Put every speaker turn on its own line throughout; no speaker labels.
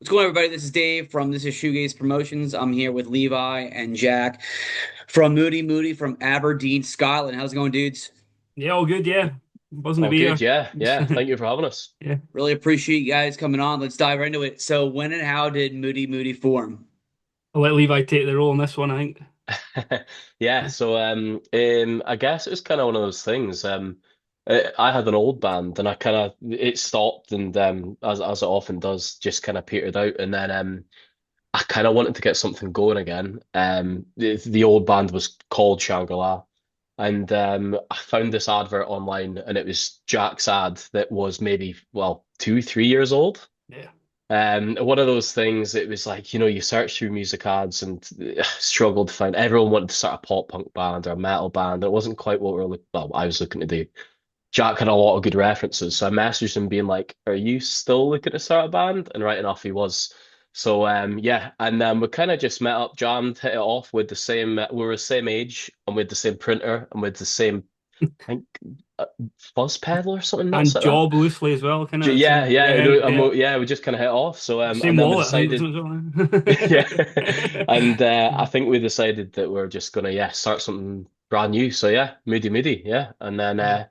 What's going on, everybody? This is Dave from This is Shoegaze Promotions. I'm here with Levi and Jack from Moody Moody from Aberdeen, Scotland. How's it going, dudes?
Yeah, all good. Yeah, buzzing to
Oh,
be
good.
here.
Yeah. Yeah. Thank you for having us.
Yeah.
Really appreciate you guys coming on. Let's dive right into it. So, when and how did Moody Moody form?
I'll let Levi take the role in this one, I think.
Yeah. I guess it was kind of one of those things. I had an old band and I kind of it stopped and as it often does, just kind of petered out. And then I kind of wanted to get something going again. The old band was called Shangri-La, and I found this advert online, and it was Jack's ad that was maybe 2, 3 years old.
Yeah.
One of those things, it was like, you search through music ads and struggled to find, everyone wanted to start a pop punk band or a metal band. It wasn't quite what we were looking, well, I was looking to do. Jack had a lot of good references. So I messaged him being like, are you still looking to start a band? And right enough, he was. Yeah. And then we kind of just met up, jammed, hit it off with the same, we were the same age and with the same printer and with the same, I think, uh, fuzz pedal or something nuts
And
like that.
job loosely as well, kind of.
Yeah, yeah,
Yeah, yeah.
yeah. We just kind of hit off.
Same
And then we
wallet, I think.
decided,
As well.
yeah, and I think we decided that we're just gonna, yeah, start something brand new. So yeah, Moody Moody, yeah, and then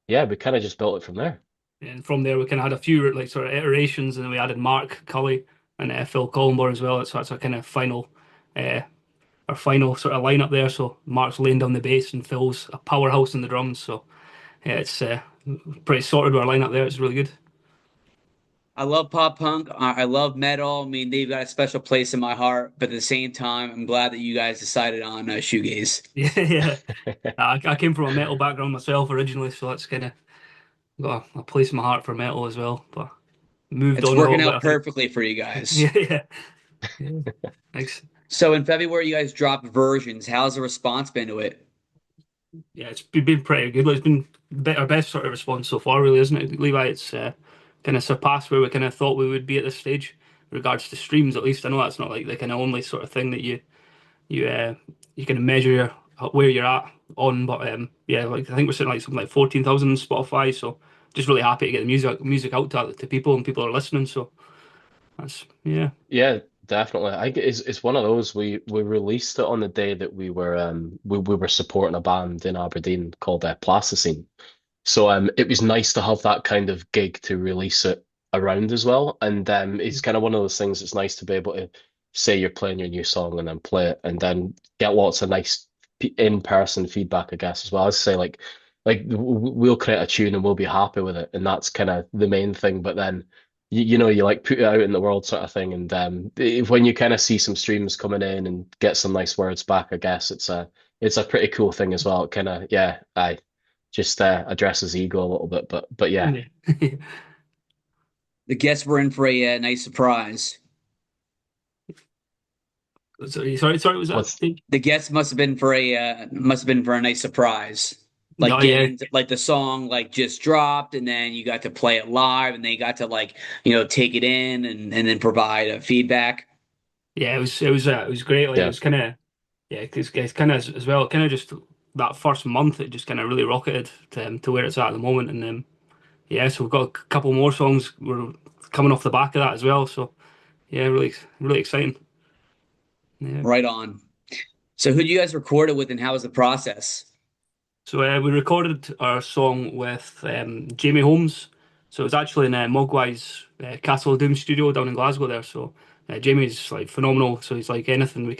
yeah, we kind of just built it from there.
And from there, we kind of had a few like sort of iterations, and then we added Mark Cully and Phil Collingbourne as well. So that's our kind of uh, our final sort of lineup there. So Mark's laying down the bass, and Phil's a powerhouse in the drums. So yeah, it's pretty sorted with our lineup there. It's really good.
I love pop punk. I love metal. I mean, they've got a special place in my heart. But at the same time, I'm glad that you guys decided on shoegaze.
Yeah, yeah. I came from a metal background myself originally, so that's kind of got a place in my heart for metal as well. But moved
It's
on a little
working
bit,
out
I think.
perfectly for you guys.
Yeah, yeah, yeah. Thanks.
So, in February, you guys dropped versions. How's the response been to it?
Yeah, it's been pretty good. Like, it's been our best sort of response so far, really, isn't it, Levi? It's kind of surpassed where we kind of thought we would be at this stage, in regards to streams. At least I know that's not like the kind of only sort of thing that you you can measure where you're at on. But yeah, like I think we're sitting like something like 14,000 on Spotify. So just really happy to get the music out to people and people are listening. So that's yeah.
Yeah, definitely. I think it's one of those we released it on the day that we were supporting a band in Aberdeen called Plasticine. So it was nice to have that kind of gig to release it around as well. And it's kind of one of those things that's nice to be able to say you're playing your new song and then play it and then get lots of nice in-person feedback, I guess, as well. As I say, we'll create a tune and we'll be happy with it, and that's kind of the main thing. But then you like put it out in the world sort of thing, and when you kind of see some streams coming in and get some nice words back, I guess it's a pretty cool thing as well. Kind of, yeah, I just addresses ego a little bit, but yeah,
Yeah.
The guests were in for a nice surprise.
Sorry, was that?
what's
The guests must have been for a nice surprise. Like
No, yeah.
getting like the song like just dropped, and then you got to play it live, and they got to like take it in and then provide feedback.
Yeah, it was great. Like it
yeah,
was kind of yeah, it's kind of as well. Kind of just that first month, it just kind of really rocketed to where it's at the moment. And yeah, so we've got a couple more songs we're coming off the back of that as well. So yeah, really exciting. Yeah.
Right on. So who do you guys record it with, and how was the process?
So we recorded our song with Jamie Holmes. So it was actually in Mogwai's Castle Doom studio down in Glasgow there. So Jamie's like phenomenal. So he's like anything we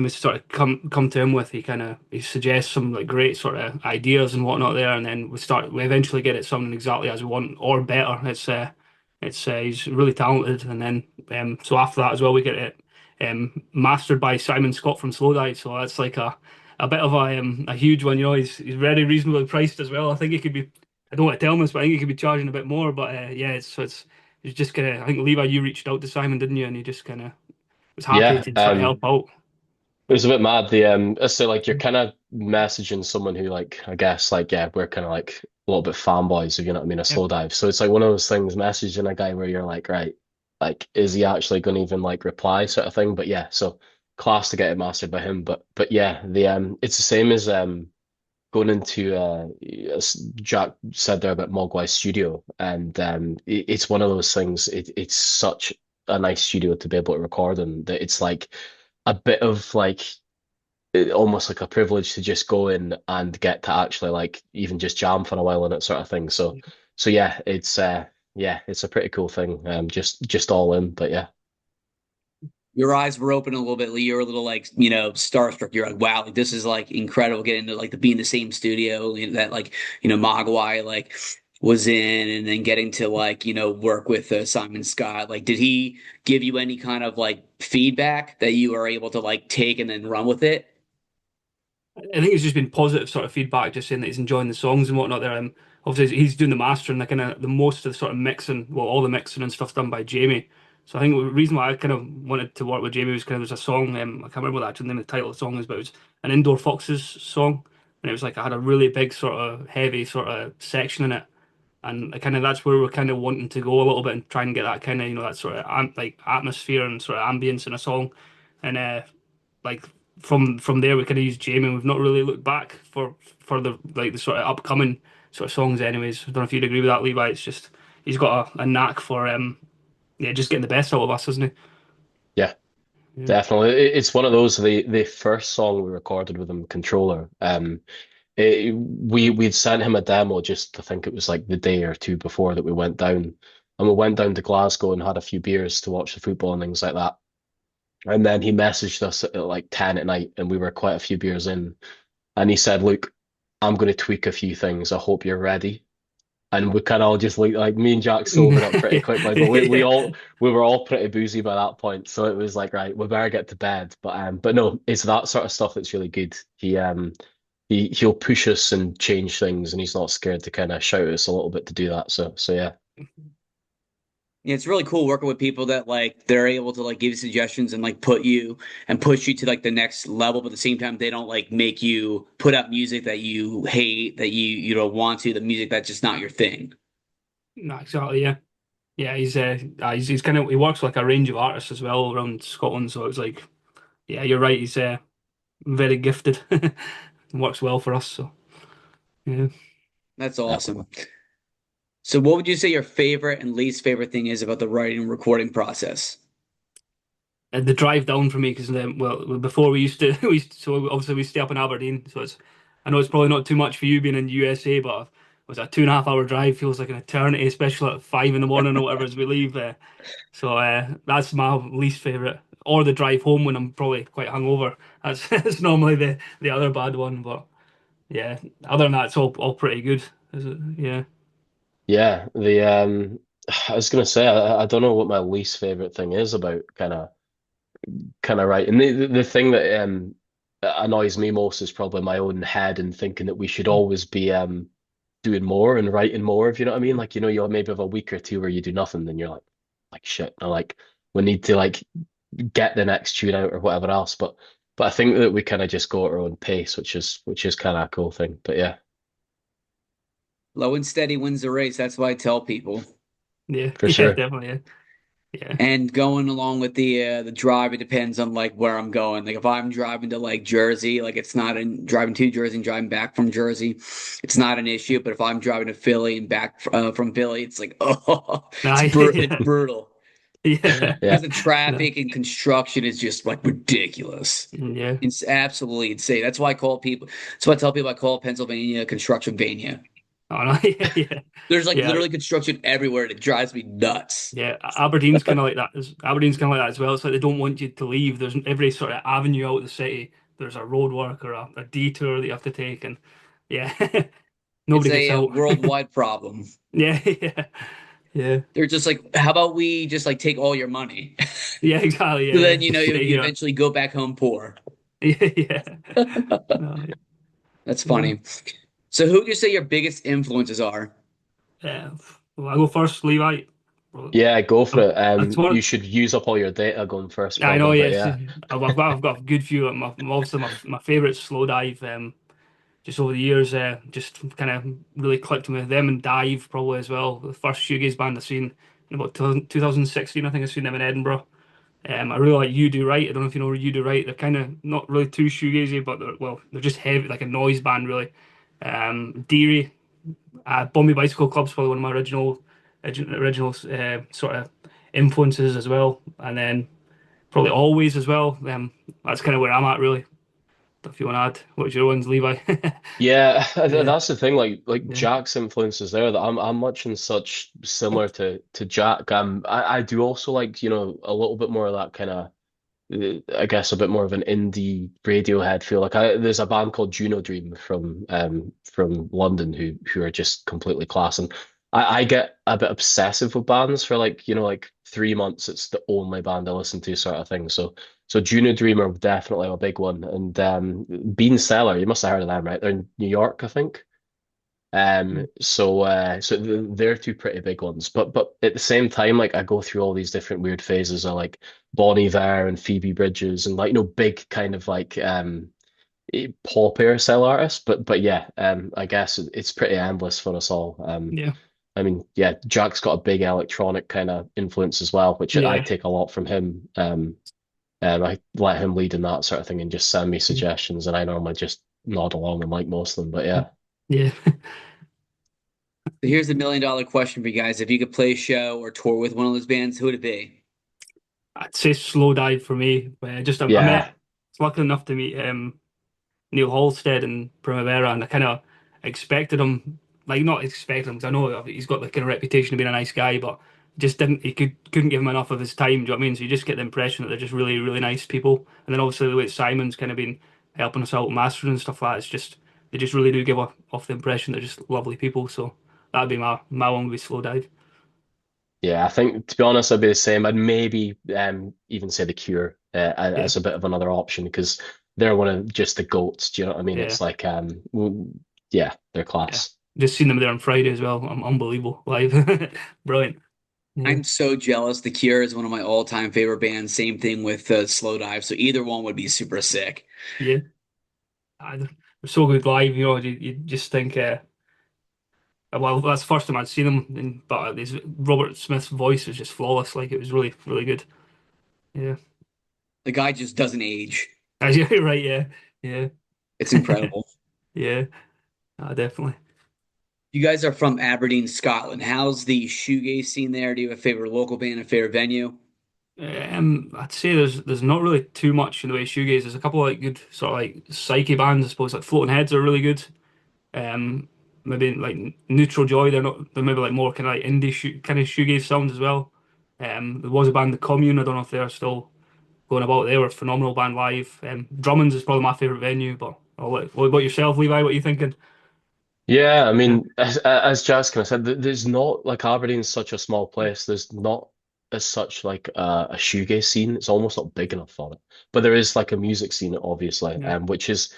sort of come to him with, he suggests some like great sort of ideas and whatnot there, and then we eventually get it sounding exactly as we want or better. It's he's really talented, and then so after that as well we get it mastered by Simon Scott from Slowdive. So that's like a bit of a huge one. He's very reasonably priced as well. I think he could be. I don't want to tell him this, but I think he could be charging a bit more. But yeah, it's just kind of. I think Levi, you reached out to Simon, didn't you? And he just kind of was happy
yeah.
to sort of help out.
It was a bit mad. So like you're kind of messaging someone who like I guess like yeah, we're kind of like a little bit fanboys, if you know what I mean, a
Yep.
slow dive. So it's like one of those things messaging a guy where you're like, right, like is he actually going to even like reply sort of thing? But yeah, so class to get it mastered by him. But yeah, the it's the same as going into as Jack said there about Mogwai Studio, and it's one of those things. It's such a nice studio to be able to record in. That it's like a bit of like almost like a privilege to just go in and get to actually like even just jam for a while in it sort of thing. So yeah, it's a pretty cool thing. Just all in, but yeah.
Your eyes were open a little bit. You're a little like, starstruck. You're like, wow, like, this is like incredible getting to like to be in the same studio that like, Mogwai like was in, and then getting to like, work with Simon Scott. Like, did he give you any kind of like feedback that you are able to like take and then run with it?
I think it's just been positive sort of feedback, just saying that he's enjoying the songs and whatnot there. Obviously, he's doing the mastering, the kind of the most of the sort of mixing, well, all the mixing and stuff done by Jamie. So I think the reason why I kind of wanted to work with Jamie was kind of there's a song, I can't remember what the actual name of the title of the song is, but it was an Indoor Foxes song, and it was like I had a really big sort of heavy sort of section in it, and I kind of that's where we're kind of wanting to go a little bit and try and get that kind of that sort of like atmosphere and sort of ambience in a song, and like from there we kind of used Jamie. We've not really looked back for the like the sort of upcoming sort of songs. Anyways, I don't know if you'd agree with that, Levi. It's just he's got a knack for yeah, just getting the best out of us, isn't
Yeah,
he? Yeah.
definitely. It's one of those the first song we recorded with him, Controller. We'd sent him a demo just I think it was like the day or two before that we went down, and we went down to Glasgow and had a few beers to watch the football and things like that. And then he messaged us at like 10 at night, and we were quite a few beers in, and he said, "Look, I'm going to tweak a few things. I hope you're ready." And we kind of all just like me and Jack sobered up pretty quickly, but
Yeah.
we were all pretty boozy by that point, so it was like right, we better get to bed. But no, it's that sort of stuff that's really good. He'll push us and change things, and he's not scared to kind of shout at us a little bit to do that. So yeah,
Yeah, it's really cool working with people that like they're able to like give you suggestions and like put you and push you to like the next level, but at the same time they don't like make you put out music that you hate, that you don't want to, the music that's just not your thing.
No, exactly. Yeah. Yeah. He's kind of he works like a range of artists as well around Scotland. So it's like yeah, you're right. He's very gifted. Works well for us. So yeah.
That's awesome.
definitely.
So what would you say your favorite and least favorite thing is about the writing and recording process?
And the drive down for me because well before we used to so obviously we stay up in Aberdeen, so it's I know it's probably not too much for you being in the USA, but it was a 2.5 hour drive feels like an eternity, especially at 5 in the morning or whatever as we leave. So that's my least favorite, or the drive home when I'm probably quite hungover. That's that's normally the other bad one, but yeah, other than that, it's all pretty good. Is it? Yeah.
Yeah, the I was gonna say I don't know what my least favorite thing is about kind of right. And the thing that annoys me most is probably my own head and thinking that we should always be doing more and writing more, if you know what I mean. Like, you'll maybe have a week or two where you do nothing, then you're like shit. I like we need to like get the next tune out or whatever else. But I think that we kind of just go at our own pace, which is kind of a cool thing. But yeah,
Low and steady wins the race. That's what I tell people.
Yeah,
for
yeah,
sure.
definitely, yeah, yeah.
And going along with the drive, it depends on like where I'm going. Like if I'm driving to like Jersey, like it's not in driving to Jersey and driving back from Jersey, it's not an issue. But if I'm driving to Philly and back from Philly, it's like oh,
Nah,
it's
yeah,
brutal
yeah,
because
Yeah.
the
no,
traffic and construction is just like ridiculous.
yeah.
It's absolutely insane. That's why I call people. That's why I tell people I call Pennsylvania Construction Vania.
Oh no, yeah, yeah,
There's like
yeah,
literally construction everywhere, and it drives me nuts.
yeah. Aberdeen's kind of like that. Aberdeen's kind of like that as well. It's like they don't want you to leave. There's every sort of avenue out of the city. There's a roadwork or a detour that you have to take, and yeah,
It's
nobody gets
a
out.
worldwide problem.
Yeah, yeah, yeah,
They're just like, how about we just like take all your money?
yeah. Exactly.
So
Yeah,
then
yeah. Just stay
you
here.
eventually go back home poor.
Yeah, yeah. No,
That's
yeah,
funny. So who would you say your biggest influences are?
yeah. Well, I go first, Levi. Well,
Yeah, go for it.
it's
You
one.
should use up all your data going first,
I know,
probably, but
yes.
yeah.
I've got a good few. Obviously, my favorite slow dive. Just over the years, just kind of really clicked with them and Dive probably as well. The first shoegaze band I've seen in about 2016, I think I've seen them in Edinburgh. I really like You Do Right. I don't know if you know You Do Right. They're kind of not really too shoegazy, but they're just heavy, like a noise band really. Deary, Bombay Bicycle Club's probably one of my original sort of influences as well, and then probably always as well. That's kind of where I'm at really. If you want to add, what's your ones, Levi?
Yeah,
Yeah,
that's the thing. Like
yeah,
Jack's influences there that I'm much and such similar to Jack. I do also like, a little bit more of that kind of I guess a bit more of an indie Radiohead feel. There's a band called Juno Dream from London who are just completely class. And I get a bit obsessive with bands for like 3 months. It's the only band I listen to, sort of thing. So Juno Dream are definitely a big one. And Bean Cellar, you must have heard of them, right? They're in New York, I think. They're two pretty big ones, but at the same time, like I go through all these different weird phases of like Bon Iver and Phoebe Bridgers and like big kind of like pop cell artists. But yeah, I guess it's pretty endless for us all.
yeah,
I mean, yeah, Jack's got a big electronic kind of influence as well, which I
yeah,
take a lot from him. I let him lead in that sort of thing and just send me suggestions, and I normally just nod along and like most of them. But yeah.
yeah.
So here's the million-dollar question for you guys. If you could play a show or tour with one of those bands, who would it be?
I'd say Slow Dive for me. I
Yeah.
met, was lucky enough to meet Neil Halstead in Primavera, and I kind of expected him, like not expected him, because I know he's got the kind of reputation of being a nice guy, but just didn't he couldn't give him enough of his time. Do you know what I mean? So you just get the impression that they're just really really nice people, and then obviously the way Simon's kind of been helping us out with mastering and stuff like that, it's just they just really do give off the impression they're just lovely people. So that'd be my one would be Slow Dive.
Yeah, I think to be honest, I'd be the same. I'd maybe even say the Cure
Yeah,
as a bit of another option because they're one of just the goats. Do you know what I mean?
yeah,
It's like yeah, they're
yeah.
class.
Just seen them there on Friday as well. Unbelievable live, brilliant. Yeah,
I'm so jealous. The Cure is one of my all-time favorite bands. Same thing with Slow Dive. So either one would be super sick.
yeah. They're so good live. You just think. Well, that's the first time I'd seen him, but Robert Smith's voice was just flawless. Like it was really, really good. Yeah,
The guy just doesn't age.
you're right. Yeah, yeah,
It's incredible.
yeah. Definitely.
You guys are from Aberdeen, Scotland. How's the shoegaze scene there? Do you have a favorite local band, a favorite venue?
I'd say there's not really too much in the way of shoegaze. There's a couple of like good sort of like psyche bands, I suppose. Like Floating Heads are really good. Maybe like Neutral Joy. They're maybe like more kind of like indie kind of shoegaze sounds as well. There was a band, The Commune. I don't know if they're still going about. They were a phenomenal band live. Drummond's is probably my favorite venue, but what about yourself, Levi? What are you thinking?
Yeah, I
Yeah,
mean, as Jazz kind of said, there's not like Aberdeen's such a small place. There's not as such like a shoegaze scene. It's almost not big enough for it. But there is like a music scene, obviously,
yeah,
which is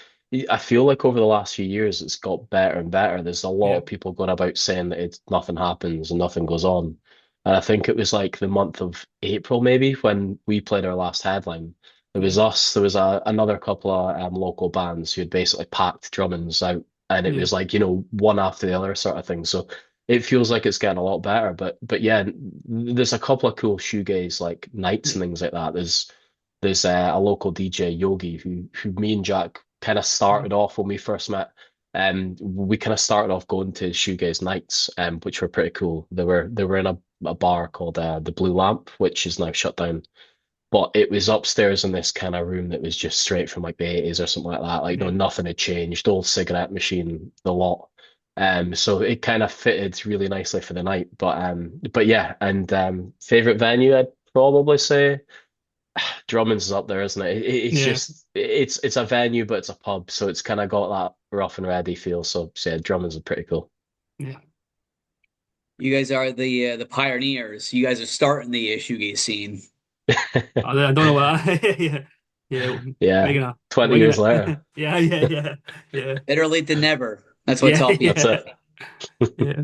I feel like over the last few years it's got better and better. There's a lot
yeah,
of people going about saying that nothing happens and nothing goes on. And I think it was like the month of April maybe when we played our last headline. There was
yeah,
us, there was another couple of local bands who had basically packed Drummonds out and it
yeah,
was like one after the other sort of thing. So it feels like it's getting a lot better. But yeah, there's a couple of cool shoegaze like nights
yeah,
and things like that. There's a local DJ Yogi who me and Jack kind of started off when we first met. We kind of started off going to shoegaze nights, which were pretty cool. They were in a bar called the Blue Lamp, which is now shut down. But it was upstairs in this kind of room that was just straight from like the 80s or something like that. Like, no,
yeah,
nothing had changed. Old cigarette machine, the lot. So it kind of fitted really nicely for the night. But yeah, and favorite venue, I'd probably say Drummond's is up there, isn't it? It's
yeah,
just it's a venue, but it's a pub, so it's kind of got that rough and ready feel. So yeah, Drummond's are pretty cool.
yeah.
You guys are the pioneers. You guys are starting the shoegaze scene.
I don't know what. Yeah, yeah.
Yeah,
Making a
20
winging
years
it.
later.
Yeah, yeah, yeah, yeah,
Better late than never. That's what
yeah,
tell
That's
people.
yeah,
it.
yeah.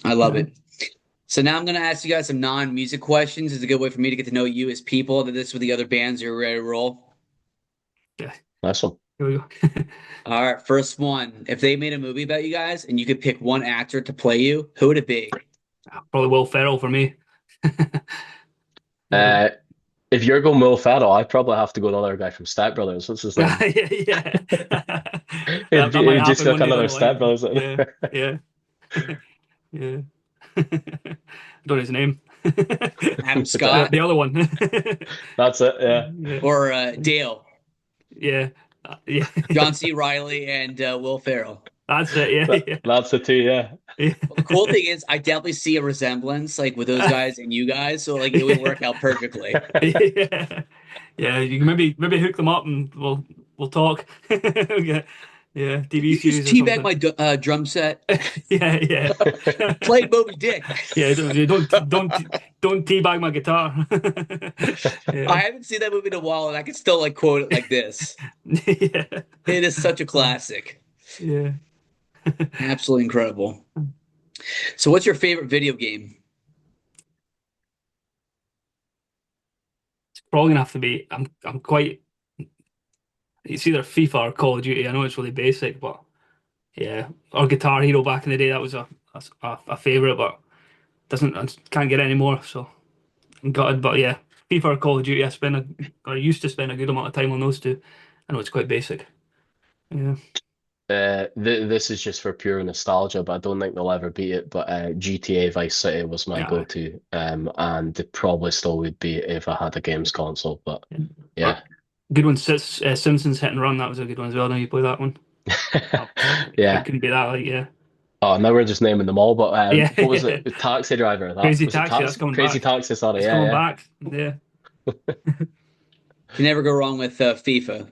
I love
Yeah.
it. So now I'm going to ask you guys some non-music questions. It's a good way for me to get to know you as people. That this with the other bands. You're ready to roll.
Yeah.
Nice one.
Here we go.
All right, first one. If they made a movie about you guys and you could pick one actor to play you, who would it be?
Probably Will Ferrell for me. Yeah.
Uh, if you're going Will Ferrell, I probably have to go the other guy from Step Brothers. What's his name?
Yeah, yeah. That might
It'd just
happen
feel like
one day down
another
the line.
Step Brothers.
Yeah, yeah, yeah. I don't know his name.
Adam
The
Scott
other one.
That's it. Yeah,
Yeah,
or Dale,
yeah, yeah.
John C. Riley, and Will Ferrell.
That's it. Yeah,
that's the two. Yeah.
yeah,
Well, the cool thing is, I definitely see a resemblance like with those
yeah.
guys and you guys, so like it would
Yeah.
work out perfectly.
Yeah. Yeah, you can maybe hook them up and we'll talk. Yeah, yeah,
Can
TV
you just
series or
teabag
something.
my drum set?
Yeah, yeah.
Play Moby Dick.
Yeah, don't teabag my guitar.
I
Yeah.
haven't seen that movie in a while, and I can still like quote it like this.
Yeah.
It is such a classic.
Yeah.
Absolutely incredible. So, what's your favorite video game?
It's probably gonna have to be I'm quite it's either FIFA or Call of Duty. I know it's really basic, but yeah. Or Guitar Hero back in the day, that was a favorite, but doesn't I can't get it anymore, so I'm gutted. But yeah, FIFA or Call of Duty, I used to spend a good amount of time on those two. I know it's quite basic. Yeah.
Th this is just for pure nostalgia, but I don't think they'll ever beat it. But GTA Vice City was my
Yeah.
go-to, and it probably still would be if I had a games console. But
Yeah. Or-
yeah,
Good one, Simpsons Hit and Run. That was a good one as well. I know you play that one. Oh,
yeah.
couldn't be that. Like, yeah,
Oh, now we're just naming them all. But
yeah,
what was
yeah.
it? Taxi Driver. That
Crazy
was it.
Taxi. That's
Taxi
coming
Crazy
back.
Taxi. Sorry.
It's
Yeah,
coming
yeah.
back. Yeah,
Can never go wrong with FIFA.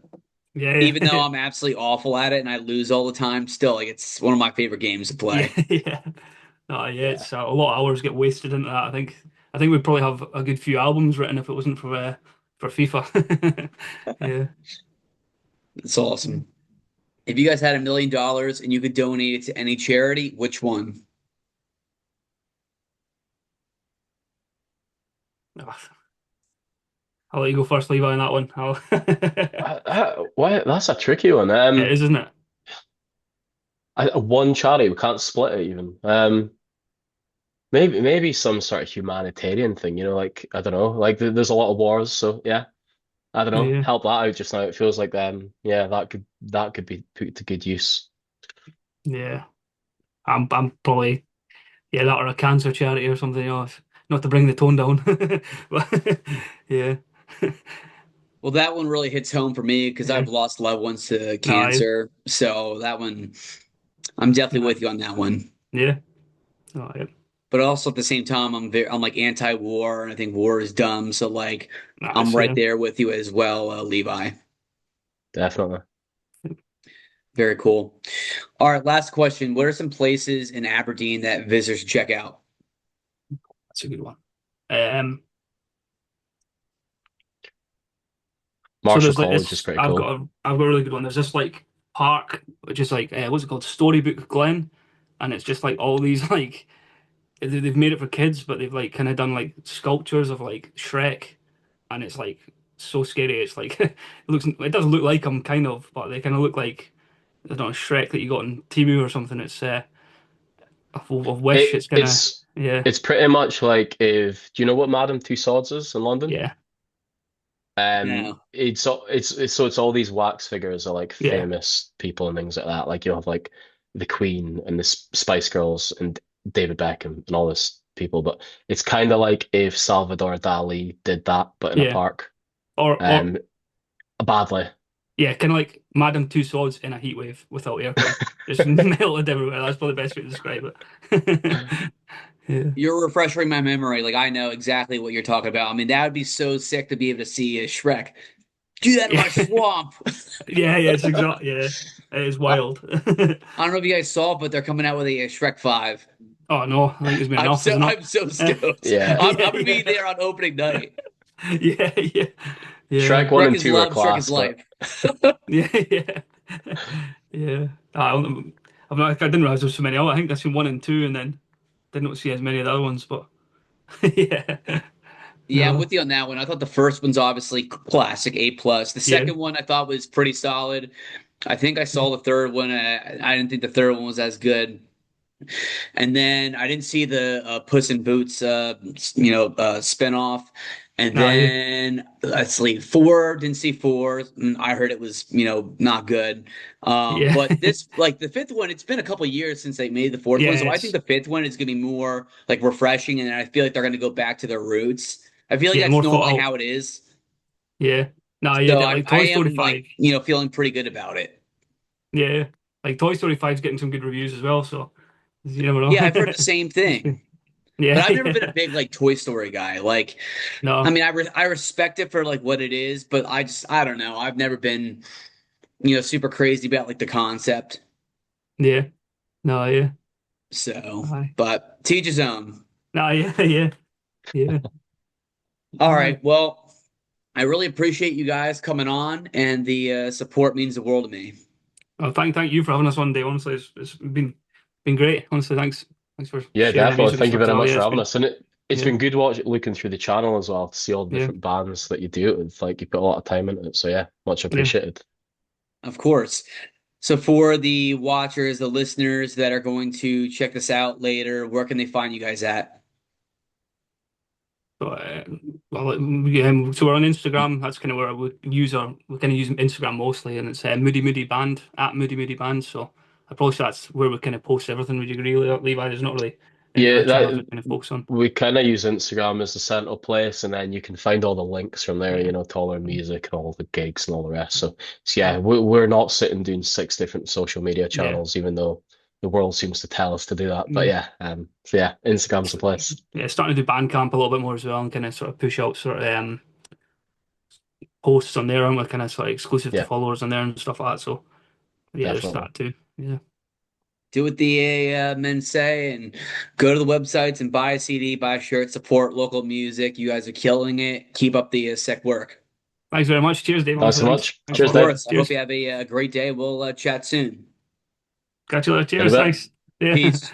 yeah,
Even though I'm absolutely awful at it and I lose all the time, still like it's one of my favorite games to
yeah,
play.
yeah. Oh, yeah.
Yeah.
It's a lot of hours get wasted into that. I think we'd probably have a good few albums written if it wasn't for FIFA. Yeah.
It's awesome. If you guys had $1 million and you could donate it to any charity, which one?
Oh, I'll let you go first, Levi, on that one.
What? That's a tricky one.
It is, isn't it?
One charity. We can't split it even. Maybe some sort of humanitarian thing. Like I don't know. Like there's a lot of wars, so yeah. I don't know.
Yeah,
Help that out just now. It feels like yeah, that could be put to good use.
yeah. I'm probably that or a cancer charity or something else. Not to bring the tone down, but yeah.
Well, that one really hits home for me because
Yeah.
I've lost loved ones to
No,
cancer. So that one, I'm definitely
no,
with you on that one.
yeah. Oh, yeah.
But also at the same time, I'm like anti-war, and I think war is dumb. So like,
No,
I'm right
same.
there with you as well, Levi.
Definitely.
Very cool. All right, last question. What are some places in Aberdeen that visitors check out?
That's a good one. Um, so
Marshall
there's like
College is
this.
pretty cool.
I've got a really good one. There's this like park which is like what's it called? Storybook Glen, and it's just like all these like they've made it for kids, but they've like kind of done like sculptures of like Shrek, and it's like so scary. It's like it does look like them kind of, but they kind of look like I don't know Shrek that you got on Temu or something. It's of Wish.
It
It's kind of
it's
yeah,
it's pretty much like if do you know what Madame Tussauds is in London?
yeah,
No.
It's all these wax figures of like
yeah,
famous people and things like that. Like you have like the Queen and the Spice Girls and David Beckham and all this people, but it's kind of like if Salvador Dali did that, but in a
yeah,
park.
or
Um, Badly.
yeah, kind of like Madame Tussauds in a heat wave without aircon, just melted everywhere. That's probably the best way to describe it. Yeah,
You're refreshing my memory. Like I know exactly what you're talking about. I mean, that would be so sick to be able to see Shrek. Do that in my
yeah,
swamp.
yeah. It's exactly it is
I
wild.
don't know if you guys saw, but they're coming out with a Shrek 5.
Oh no, I think there's been enough. There's not.
I'm so stoked.
Yeah.
I'm
Yeah,
gonna be
yeah,
there on opening night.
yeah, yeah, yeah,
Shrek 1
Shrek
and
is
2 are
love, Shrek is
class, but
life.
yeah, yeah, yeah. I didn't realize there was so many. I think I've seen one and two, and then didn't see as many of the other ones. But yeah,
Yeah, I'm
no,
with you on that one. I thought the first one's obviously classic, A plus. The
yeah,
second one I thought was pretty solid. I think I saw the third one. I didn't think the third one was as good. And then I didn't see the Puss in Boots, spinoff. And
No, yeah,
then let's see, four, didn't see four. I heard it was, not good.
yeah,
But this, like the fifth one, it's been a couple years since they made the fourth one.
yeah.
So I think
It's
the fifth one is going to be more like refreshing. And I feel like they're going to go back to their roots. I feel like
yeah,
that's
more thought
normally
out.
how it is.
Yeah, no, yeah,
So I,
like
I
Toy Story
am like,
5.
feeling pretty good about it.
Yeah, like Toy Story 5's getting some good reviews as well. So you never know.
Yeah, I've heard the same
It's
thing.
been, yeah,
But I've never been a
yeah.
big like Toy Story guy. Like, I
No,
mean, I respect it for like what it is, but I don't know. I've never been, super crazy about like the concept.
yeah, no, yeah,
So,
aye,
but teach his own.
no, yeah, yeah, yeah,
All
aye.
right. Well, I really appreciate you guys coming on, and the support means the world to me.
Well, thank you for having us one day. Honestly, it's been great. Honestly, thanks for
Yeah,
sharing your
definitely.
music and
Thank you
stuff as
very
well.
much
Yeah,
for
it's
having
been
us. And it's
yeah,
been good looking through the channel as well to see all the
yeah,
different bands that you do. It's like you put a lot of time into it. So yeah, much
yeah.
appreciated.
Of course. So, for the watchers, the listeners that are going to check this out later, where can they find you guys at?
So, well, yeah, so we're on Instagram. That's kind of where we kind of use Instagram mostly, and it's Moody Moody Band at Moody Moody Band. So I probably say that's where we kind of post everything. Would you agree, Levi? There's not really any
Yeah,
other channels
that
we kind of focus on.
we kind of use Instagram as the central place, and then you can find all the links from there,
Yeah,
to all our music and all the gigs and all the rest. So yeah,
aye,
we're not sitting doing six different social media
yeah,
channels, even though the world seems to tell us to do that. But
yeah.
yeah, so yeah, Instagram's the
So,
place.
yeah, starting to do Bandcamp a little bit more as well, and kind of sort of push out sort of posts on there, and we're kind of sort of exclusive to
Yeah,
followers on there and stuff like that. So yeah, there's
definitely.
that too. Yeah.
Do what the men say and go to the websites and buy a CD, buy a shirt, support local music. You guys are killing it. Keep up the sick work.
Thanks very much. Cheers, Dave.
Thanks
Honestly,
so
thanks.
much.
Thanks a
Of
Cheers,
lot.
Dave.
course. I hope
Cheers.
you have a great day. We'll chat soon.
Catch you later.
In a
Cheers.
bit.
Thanks. Yeah.
Peace.